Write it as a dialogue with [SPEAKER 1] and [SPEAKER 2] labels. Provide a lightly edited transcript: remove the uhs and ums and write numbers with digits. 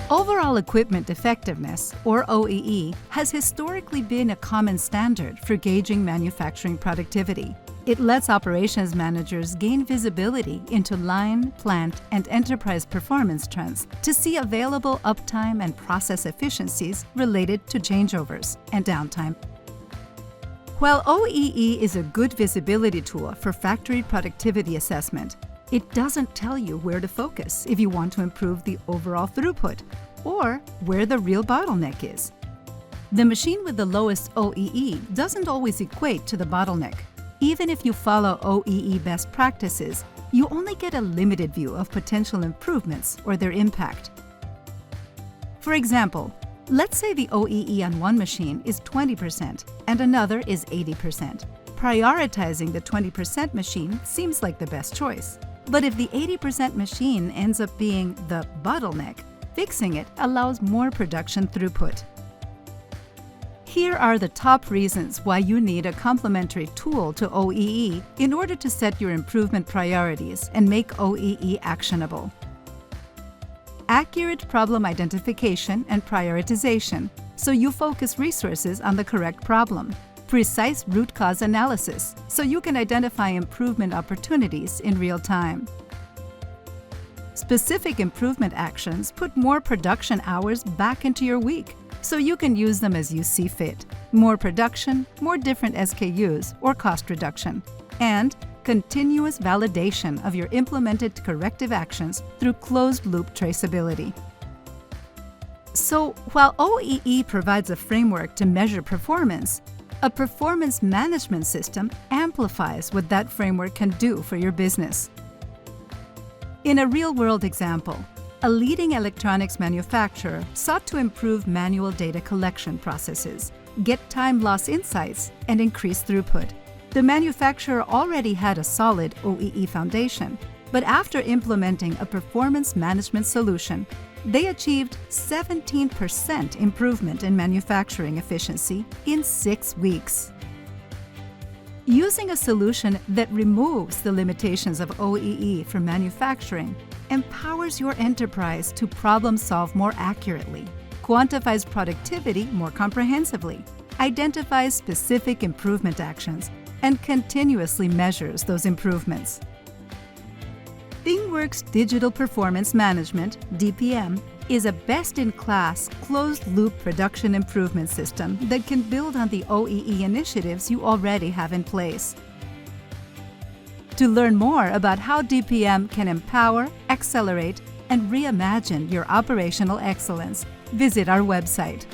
[SPEAKER 1] Overall equipment effectiveness, or OEE, has historically been a common standard for gauging manufacturing productivity. It lets operations managers gain visibility into line, plant, and enterprise performance trends to see available uptime and process efficiencies related to changeovers and downtime. While OEE is a good visibility tool for factory productivity assessment, it doesn't tell you where to focus if you want to improve the overall throughput or where the real bottleneck is. The machine with the lowest OEE doesn't always equate to the bottleneck. Even if you follow OEE best practices, you only get a limited view of potential improvements or their impact. For example, let's say the OEE on one machine is 20% and another is 80%. Prioritizing the 20% machine seems like the best choice. But if the 80% machine ends up being the bottleneck, fixing it allows more production throughput. Here are the top reasons why you need a complementary tool to OEE in order to set your improvement priorities and make OEE actionable. Accurate problem identification and prioritization, so you focus resources on the correct problem. Precise root cause analysis, so you can identify improvement opportunities in real time. Specific improvement actions put more production hours back into your week, so you can use them as you see fit. More production, more different SKUs, or cost reduction. And continuous validation of your implemented corrective actions through closed-loop traceability. So, while OEE provides a framework to measure performance, a performance management system amplifies what that framework can do for your business. In a real-world example, a leading electronics manufacturer sought to improve manual data collection processes, get time loss insights, and increase throughput. The manufacturer already had a solid OEE foundation, but after implementing a performance management solution, they achieved 17% improvement in manufacturing efficiency in 6 weeks. Using a solution that removes the limitations of OEE for manufacturing empowers your enterprise to problem-solve more accurately, quantifies productivity more comprehensively, identifies specific improvement actions, and continuously measures those improvements. ThingWorx Digital Performance Management, DPM, is a best-in-class, closed-loop production improvement system that can build on the OEE initiatives you already have in place. To learn more about how DPM can empower, accelerate, and reimagine your operational excellence, visit our website.